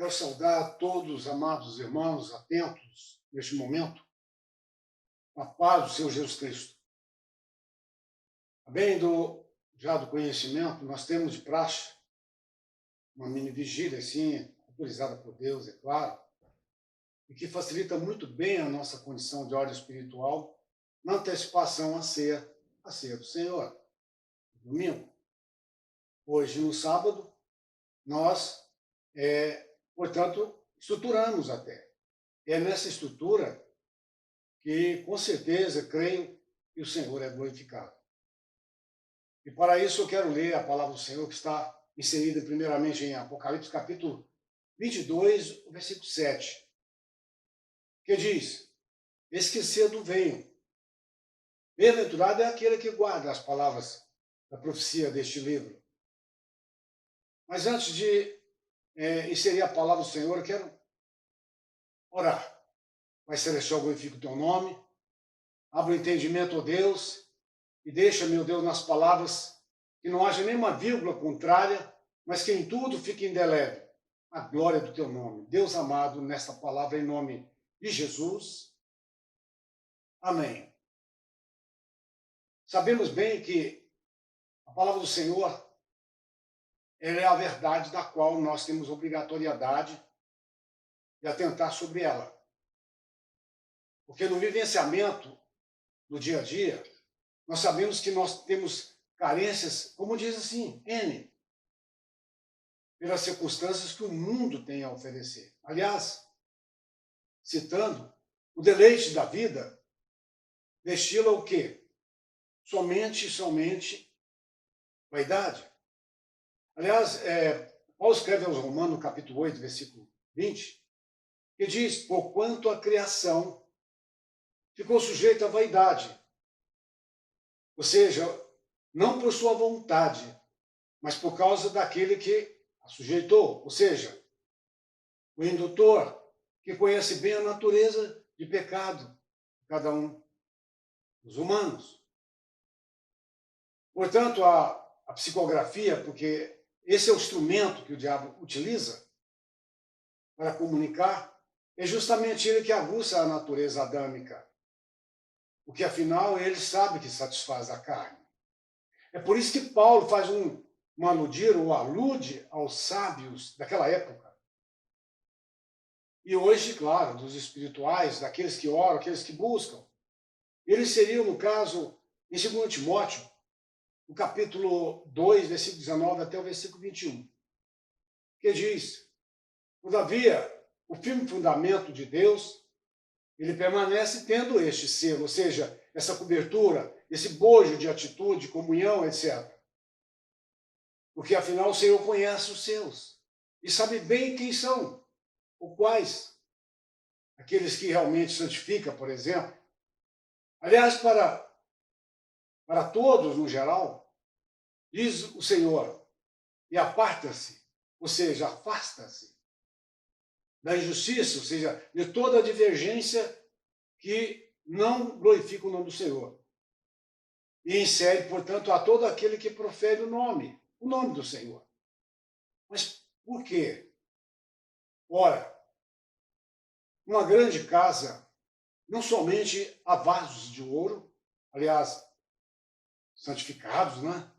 Quero saudar a todos, amados irmãos, atentos neste momento, a paz do Senhor Jesus Cristo. Bem já do conhecimento, nós temos de praxe uma mini vigília, assim, autorizada por Deus, é claro, e que facilita muito bem a nossa condição de ordem espiritual na antecipação à ceia do Senhor. Domingo. Hoje, no sábado, nós, portanto, estruturamos até. É nessa estrutura que, com certeza, creio que o Senhor é glorificado. E para isso eu quero ler a palavra do Senhor que está inserida primeiramente em Apocalipse capítulo 22, o versículo 7, que diz: Eis que cedo venho. Bem-aventurado é aquele que guarda as palavras da profecia deste livro. Mas antes de inserir a palavra do Senhor, eu quero orar. Pai Celestial, glorifica o teu nome. Abra o entendimento, ó Deus, e deixa, meu Deus, nas palavras que não haja nenhuma vírgula contrária, mas que em tudo fique indelével a glória do teu nome. Deus amado, nesta palavra, em nome de Jesus. Amém. Sabemos bem que a palavra do Senhor ela é a verdade da qual nós temos obrigatoriedade de atentar sobre ela. Porque no vivenciamento do dia a dia, nós sabemos que nós temos carências, como diz assim, N, pelas circunstâncias que o mundo tem a oferecer. Aliás, citando, o deleite da vida destila o quê? Somente vaidade. Aliás, Paulo escreve aos Romanos, no capítulo 8, versículo 20, que diz: porquanto a criação ficou sujeita à vaidade. Ou seja, não por sua vontade, mas por causa daquele que a sujeitou. Ou seja, o indutor, que conhece bem a natureza de pecado de cada um dos humanos. Portanto, a psicografia, porque esse é o instrumento que o diabo utiliza para comunicar, é justamente ele que aguça a natureza adâmica, porque afinal ele sabe que satisfaz a carne. É por isso que Paulo faz um aludir ou alude aos sábios daquela época. E hoje, claro, dos espirituais, daqueles que oram, aqueles que buscam. Eles seriam, no caso, em 2 Timóteo, no capítulo 2, versículo 19 até o versículo 21, que diz: todavia, o firme fundamento de Deus, ele permanece tendo este selo, ou seja, essa cobertura, esse bojo de atitude, comunhão, etc. Porque, afinal, o Senhor conhece os seus e sabe bem quem são, ou quais. Aqueles que realmente santificam, por exemplo. Aliás, para todos, no geral, diz o Senhor, e aparta-se, ou seja, afasta-se da injustiça, ou seja, de toda a divergência que não glorifica o nome do Senhor. E insere, portanto, a todo aquele que profere o nome do Senhor. Mas por quê? Ora, numa grande casa, não somente há vasos de ouro, aliás, santificados, né?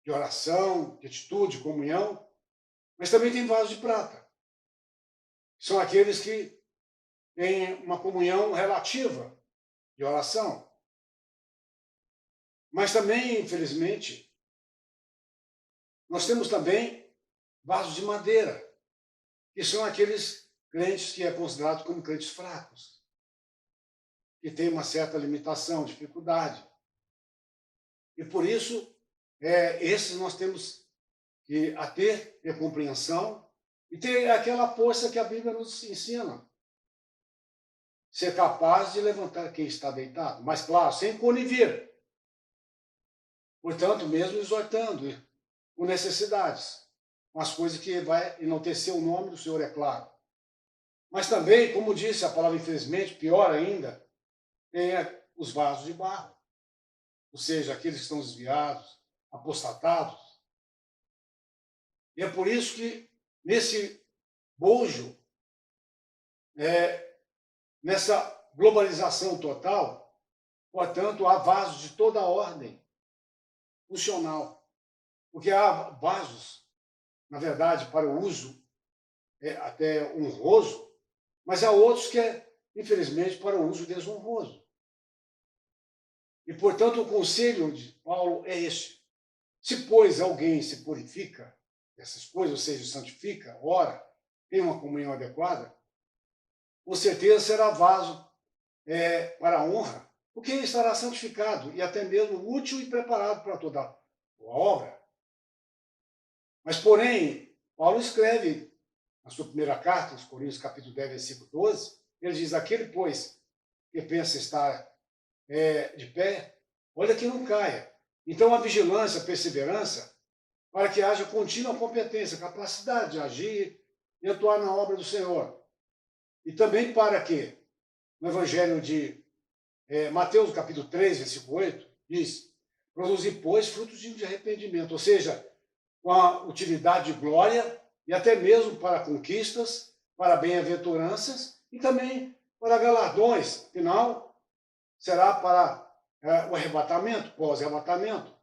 De oração, de atitude, de comunhão, mas também tem vasos de prata. São aqueles que têm uma comunhão relativa de oração. Mas também, infelizmente, nós temos também vasos de madeira, que são aqueles crentes que é considerado como crentes fracos, que têm uma certa limitação, dificuldade. E por isso, esses nós temos que ter compreensão e ter aquela força que a Bíblia nos ensina. Ser capaz de levantar quem está deitado, mas claro, sem conivir. Portanto, mesmo exortando, com necessidades, com as coisas que vai enaltecer o nome do Senhor, é claro. Mas também, como disse a palavra, infelizmente, pior ainda, tem os vasos de barro. Ou seja, aqueles que estão desviados, apostatados. E é por isso que, nesse bojo, nessa globalização total, portanto, há vasos de toda a ordem funcional. Porque há vasos, na verdade, para o uso até honroso, mas há outros que infelizmente, para o uso desonroso. E, portanto, o conselho de Paulo é este. Se, pois, alguém se purifica dessas coisas, ou seja, santifica, ora, tem uma comunhão adequada, com certeza será vaso para a honra, porque estará santificado e até mesmo útil e preparado para toda a obra. Mas, porém, Paulo escreve na sua primeira carta, aos Coríntios, capítulo 10, versículo 12, ele diz, aquele, pois, que pensa estar de pé, olha que não caia. Então, a vigilância, a perseverança, para que haja contínua competência, capacidade de agir e atuar na obra do Senhor. E também para que, no Evangelho de Mateus, capítulo 3, versículo 8, diz, produzir, pois, frutos de arrependimento, ou seja, com a utilidade de glória e até mesmo para conquistas, para bem-aventuranças e também para galardões. Afinal, será para o arrebatamento, pós-arrebatamento.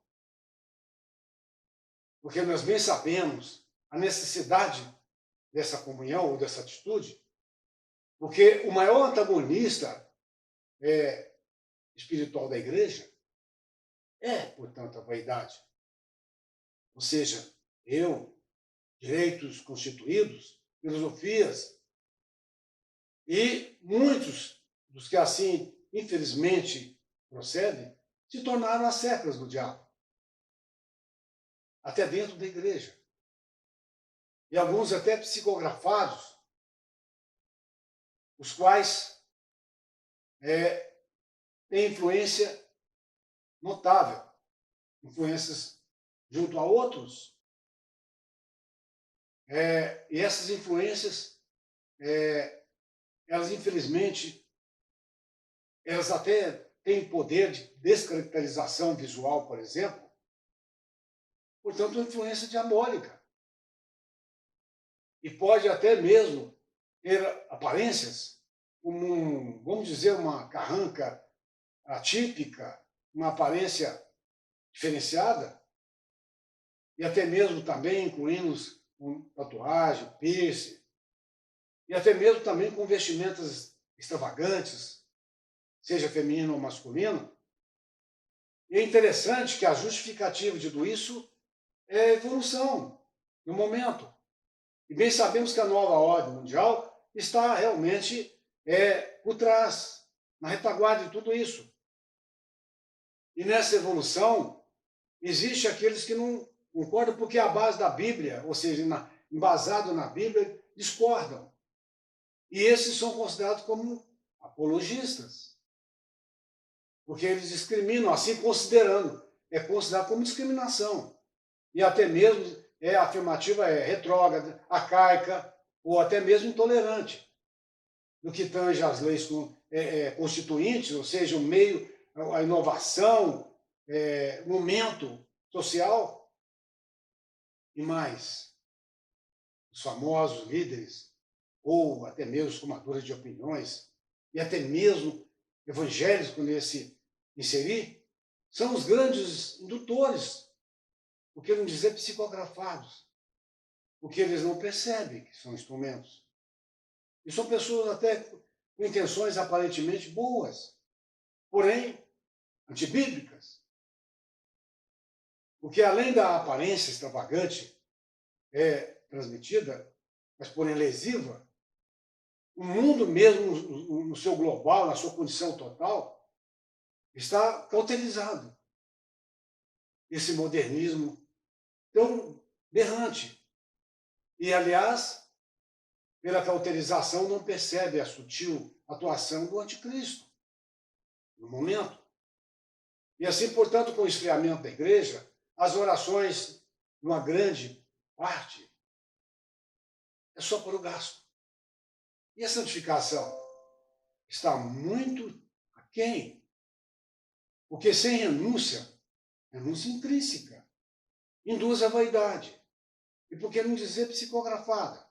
Porque nós bem sabemos a necessidade dessa comunhão ou dessa atitude, porque o maior antagonista espiritual da igreja portanto, a vaidade. Ou seja, direitos constituídos, filosofias, e muitos dos que assim, infelizmente, procedem, se tornaram as sectas do diabo. Até dentro da igreja. E alguns até psicografados, os quais têm influência notável, influências junto a outros, e essas influências, elas infelizmente, elas até têm poder de descaracterização visual, por exemplo, portanto, influência diabólica. E pode até mesmo ter aparências como, vamos dizer, uma carranca atípica, uma aparência diferenciada, e até mesmo também incluindo com tatuagem, piercing, e até mesmo também com vestimentas extravagantes, seja feminino ou masculino. E é interessante que a justificativa de tudo isso é a evolução no momento. E bem sabemos que a nova ordem mundial está realmente por trás, na retaguarda de tudo isso. E nessa evolução, existe aqueles que não concordam porque a base da Bíblia, ou seja, embasado na Bíblia, discordam. E esses são considerados como apologistas. Porque eles discriminam, assim considerando. É considerado como discriminação. E até mesmo a afirmativa é retrógrada, arcaica, ou até mesmo intolerante. No que tange às leis constituintes, ou seja, o meio, a inovação, o momento social. E mais, os famosos líderes, ou até mesmo os formadores de opiniões, e até mesmo evangélicos nesse inserir, são os grandes indutores, porque não dizer psicografados, porque eles não percebem que são instrumentos. E são pessoas até com intenções aparentemente boas, porém antibíblicas. Porque além da aparência extravagante transmitida, mas porém lesiva, o mundo mesmo no seu global, na sua condição total, está cauterizado. Esse modernismo tão berrante. E, aliás, pela cauterização não percebe a sutil atuação do anticristo no momento. E assim, portanto, com o esfriamento da igreja, as orações, numa grande parte, é só para o gasto. E a santificação está muito aquém. Porque sem renúncia intrínseca, induz à vaidade. E por que não dizer psicografada?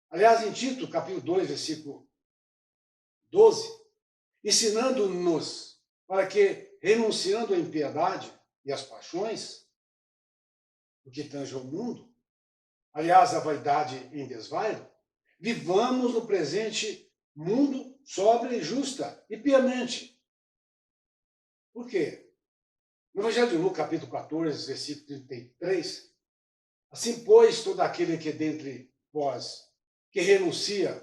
Aliás, em Tito, capítulo 2, versículo 12, ensinando-nos para que, renunciando à impiedade e às paixões, o que tange ao mundo, aliás, a vaidade em desvaio, vivamos no presente mundo sóbria e justa e piamente. Por quê? No Evangelho de Lucas, capítulo 14, versículo 33, assim, pois, todo aquele que dentre vós, que renuncia,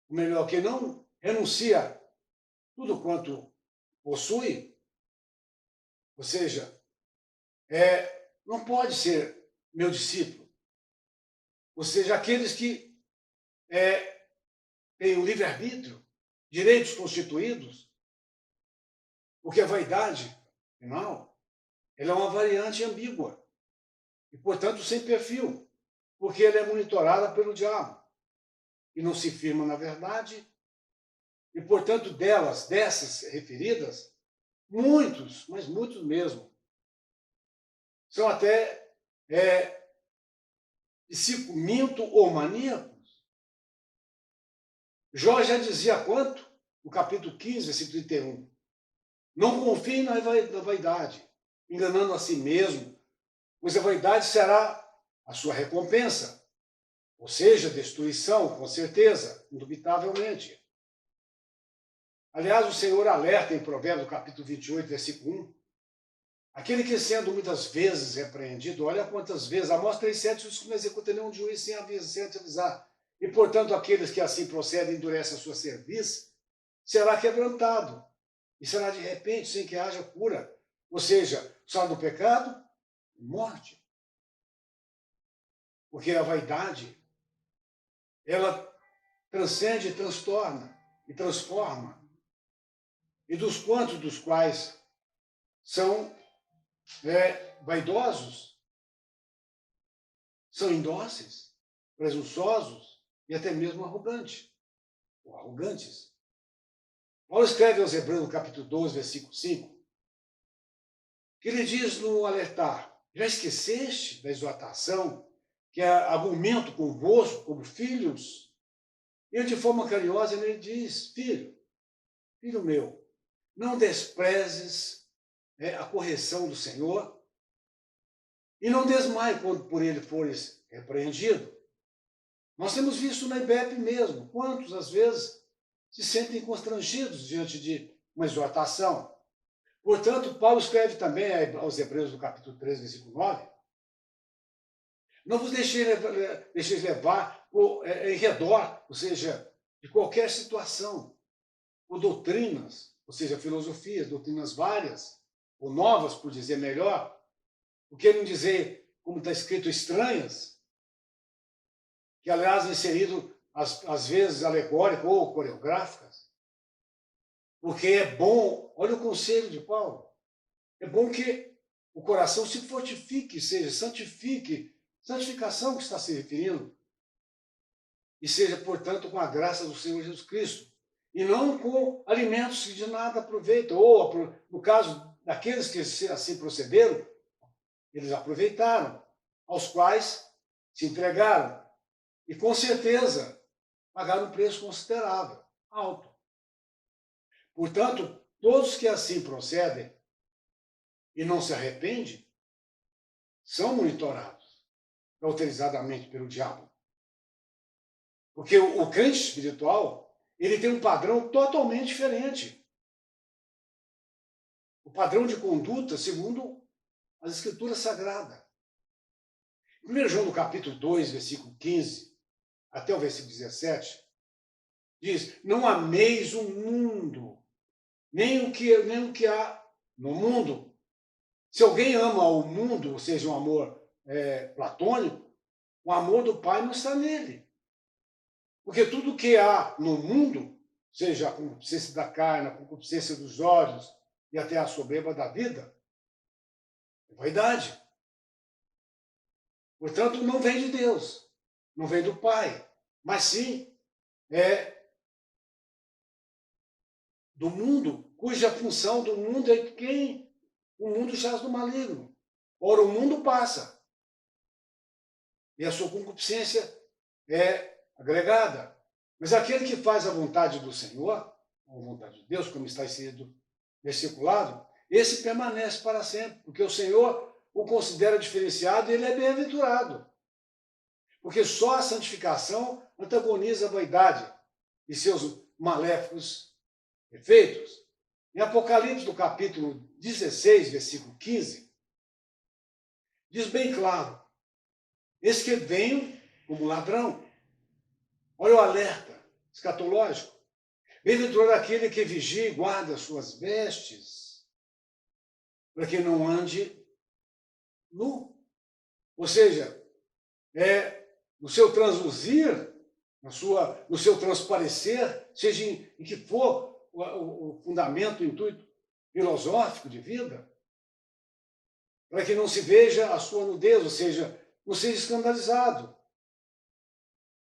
ou melhor, que não renuncia tudo quanto possui, ou seja, não pode ser meu discípulo. Ou seja, aqueles que têm o livre-arbítrio, direitos constituídos, porque a vaidade, afinal, ela é uma variante ambígua e, portanto, sem perfil, porque ela é monitorada pelo diabo e não se firma na verdade. E, portanto, dessas referidas, muitos, mas muitos mesmo, são até psicominto ou maníacos. Jó já dizia quanto? No capítulo 15, versículo 31. Não confie na vaidade, enganando a si mesmo, pois a vaidade será a sua recompensa, ou seja, destruição, com certeza, indubitavelmente. Aliás, o Senhor alerta em Provérbios, capítulo 28, versículo 1, aquele que sendo muitas vezes repreendido, olha quantas vezes, Amós 3,7, isso não executa nenhum juiz sem avisar. E, portanto, aqueles que assim procedem endurecem a sua cerviz, será quebrantado. E será de repente, sem que haja cura. Ou seja, o salário do pecado, morte. Porque a vaidade, ela transcende, transtorna e transforma. E dos quantos dos quais são vaidosos, são indóceis, presunçosos e até mesmo arrogantes. Ou arrogantes. Paulo escreve aos Hebreus, no capítulo 12, versículo 5, que ele diz no alertar: já esqueceste da exortação que argumento convosco como filhos? E de forma carinhosa ele diz: filho meu, não desprezes a correção do Senhor e não desmaie quando por ele fores repreendido. Nós temos visto na IBEP mesmo, quantos às vezes se sentem constrangidos diante de uma exortação. Portanto, Paulo escreve também aos Hebreus, no capítulo 13, versículo 9, não vos deixeis levar em redor, ou seja, de qualquer situação, ou doutrinas, ou seja, filosofias, doutrinas várias, ou novas, por dizer melhor, por que não dizer, como está escrito, estranhas, que, aliás, inserido, às vezes, alegórico ou coreográficas, porque é bom, olha o conselho de Paulo, é bom que o coração se fortifique, seja, santifique, santificação que está se referindo, e seja, portanto, com a graça do Senhor Jesus Cristo, e não com alimentos que de nada aproveitam, ou, no caso daqueles que assim procederam, eles aproveitaram, aos quais se entregaram, e com certeza pagaram um preço considerável, alto. Portanto, todos que assim procedem e não se arrependem, são monitorados autorizadamente pelo diabo. Porque o crente espiritual, ele tem um padrão totalmente diferente. O padrão de conduta segundo as Escrituras Sagradas. Em 1 João, no capítulo 2, versículo 15, até o versículo 17, diz: não ameis o mundo, nem o que há no mundo. Se alguém ama o mundo, ou seja, um amor platônico, o amor do Pai não está nele. Porque tudo que há no mundo, seja a concupiscência da carne, a concupiscência dos olhos e até a soberba da vida, é vaidade. Portanto, não vem de Deus, não vem do Pai, mas sim do mundo, cuja função do mundo é quem o mundo jaz do maligno. Ora, o mundo passa, e a sua concupiscência agregada. Mas aquele que faz a vontade do Senhor, ou a vontade de Deus, como está escrito versículo, esse permanece para sempre, porque o Senhor o considera diferenciado e ele é bem-aventurado. Porque só a santificação antagoniza a vaidade e seus maléficos efeitos. Em Apocalipse, no capítulo 16, versículo 15, diz bem claro: eis que venho como ladrão. Olha o alerta escatológico. Bem-aventurado aquele que vigia e guarda as suas vestes, para que não ande nu. Ou seja, no seu transluzir, no seu transparecer, seja em que for o fundamento, o intuito filosófico de vida, para que não se veja a sua nudez, ou seja, não seja escandalizado.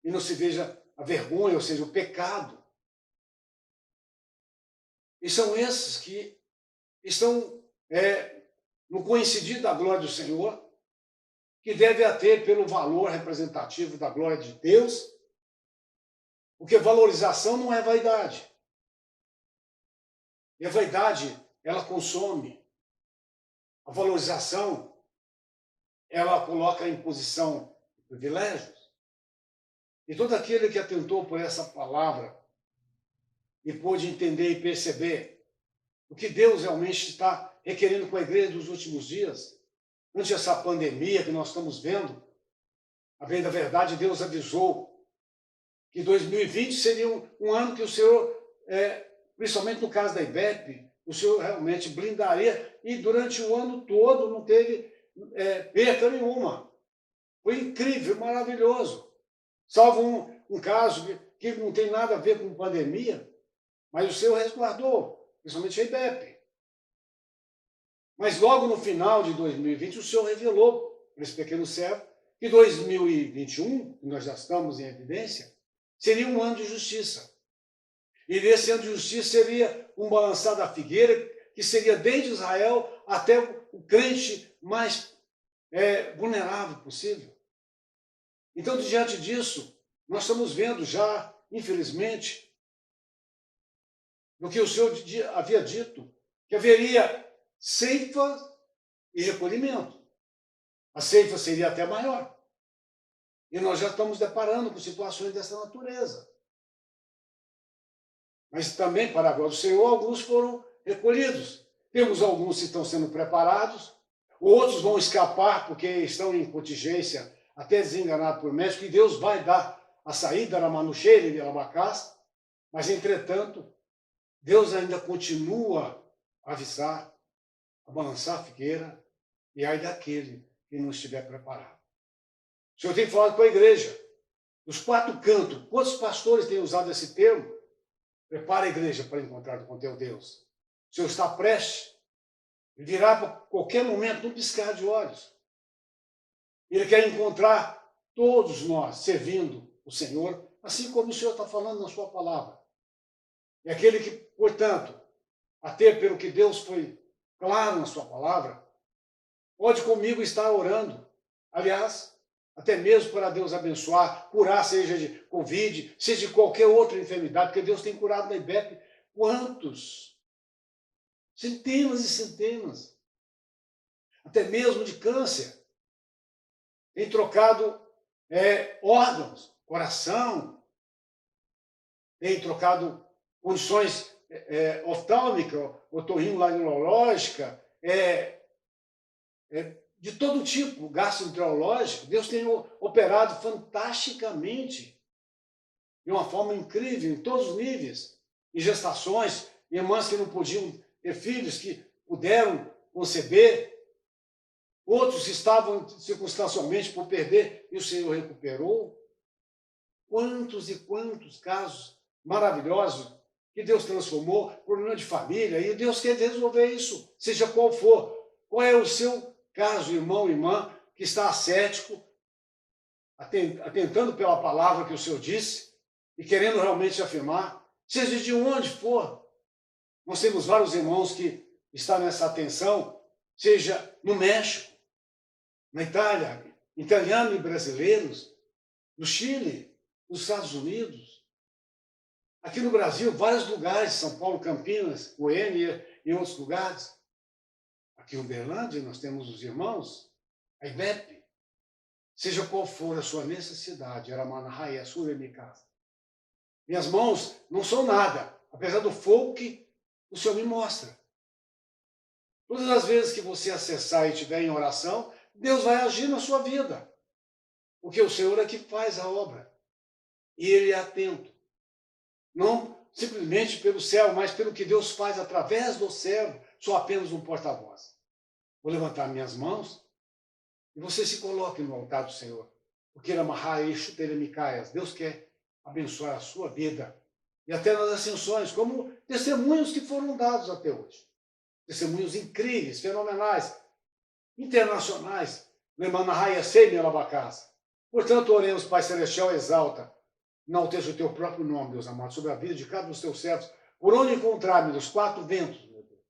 E não se veja a vergonha, ou seja, o pecado. E são esses que estão no coincidir da glória do Senhor, que deve ter pelo valor representativo da glória de Deus, porque valorização não é vaidade. E a vaidade, ela consome. A valorização, ela coloca em posição de privilégios. E todo aquele que atentou por essa palavra e pôde entender e perceber o que Deus realmente está requerendo com a igreja dos últimos dias, ante essa pandemia que nós estamos vendo, a bem da verdade, Deus avisou que 2020 seria um ano que o Senhor, principalmente no caso da IBEP, o Senhor realmente blindaria, e durante o ano todo não teve perca nenhuma. Foi incrível, maravilhoso. Salvo um caso que não tem nada a ver com pandemia, mas o Senhor resguardou, principalmente a IBEP. Mas logo no final de 2020, o Senhor revelou para esse pequeno servo que 2021, que nós já estamos em evidência, seria um ano de justiça. E nesse ano de justiça seria um balançar da figueira, que seria desde Israel até o crente mais vulnerável possível. Então, diante disso, nós estamos vendo já, infelizmente, do que o Senhor havia dito, que haveria ceifa e recolhimento. A ceifa seria até maior. E nós já estamos deparando com situações dessa natureza. Mas também, para a glória do Senhor, alguns foram recolhidos. Temos alguns que estão sendo preparados, outros vão escapar porque estão em contingência, até desenganados por médico, e Deus vai dar a saída na manucheira e de abacás, mas, entretanto, Deus ainda continua a avisar, a balançar a figueira, e ai daquele que não estiver preparado. O Senhor tem falado com a igreja, dos quatro cantos. Quantos pastores têm usado esse termo? Prepara a igreja para encontrar com teu Deus. O Senhor está prestes, ele virá para qualquer momento, num piscar de olhos. Ele quer encontrar todos nós servindo o Senhor, assim como o Senhor está falando na sua palavra. E aquele que, portanto, até pelo que Deus foi claro na sua palavra, pode comigo estar orando. Aliás, até mesmo para Deus abençoar, curar, seja de Covid, seja de qualquer outra enfermidade, porque Deus tem curado na IBEP. Quantos? Centenas e centenas. Até mesmo de câncer. Tem trocado órgãos, coração, tem trocado condições oftálmicas, otorrinolaringológica, de todo tipo, gastroenterológico. Deus tem operado fantasticamente, de uma forma incrível, em todos os níveis, em gestações, irmãs que não podiam ter filhos, que puderam conceber, outros que estavam circunstancialmente por perder, e o Senhor recuperou. Quantos e quantos casos maravilhosos que Deus transformou, problema de família, e Deus quer resolver isso, seja qual for. Qual é o seu caso, irmão, irmã, que está ascético, atentando pela palavra que o Senhor disse, e querendo realmente afirmar, seja de onde for. Nós temos vários irmãos que estão nessa atenção, seja no México, na Itália, italianos e brasileiros, no Chile, nos Estados Unidos, aqui no Brasil, vários lugares, São Paulo, Campinas, Goiânia e outros lugares. Aqui em Uberlândia, nós temos os irmãos, a IBEP, seja qual for a sua necessidade, Aramanahai, Suremikasa. Minhas mãos não são nada, apesar do fogo que o Senhor me mostra. Todas as vezes que você acessar e estiver em oração, Deus vai agir na sua vida. Porque o Senhor é que faz a obra. E Ele é atento. Não simplesmente pelo céu, mas pelo que Deus faz através do servo. Sou apenas um porta-voz. Vou levantar minhas mãos e você se coloque no altar do Senhor. Porque Deus quer abençoar a sua vida. E até nas ascensões, como testemunhos que foram dados até hoje. Testemunhos incríveis, fenomenais, internacionais. Portanto, oremos, Pai Celestial, exalta, enalteça o teu próprio nome, Deus amado, sobre a vida de cada um dos teus servos, por onde encontrar, meu Deus, 4 ventos, meu Deus.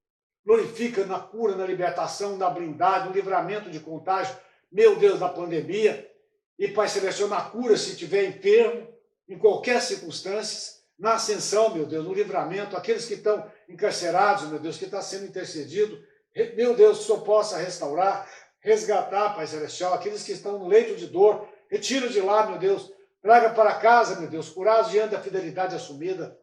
Glorifica na cura, na libertação, na blindade, no livramento de contágio, meu Deus, da pandemia. E, Pai Celestial, na cura, se estiver enfermo, em qualquer circunstância, na ascensão, meu Deus, no livramento, aqueles que estão encarcerados, meu Deus, que está sendo intercedido, meu Deus, que o Senhor possa restaurar, resgatar, Pai Celestial, aqueles que estão no leito de dor, retira de lá, meu Deus, traga para casa, meu Deus, curados diante da fidelidade assumida,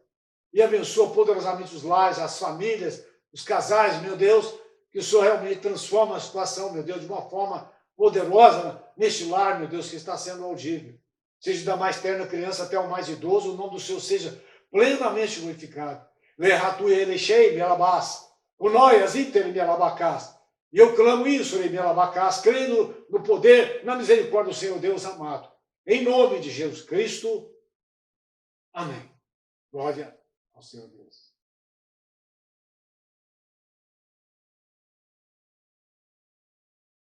e abençoa poderosamente os lares, as famílias, os casais, meu Deus, que o Senhor realmente transforma a situação, meu Deus, de uma forma poderosa neste lar, meu Deus, que está sendo audível. Seja da mais terna criança até o mais idoso, o nome do Senhor seja plenamente glorificado. E eu clamo isso, crendo no poder, na misericórdia do Senhor Deus amado. Em nome de Jesus Cristo. Amém. Glória ao Senhor Deus.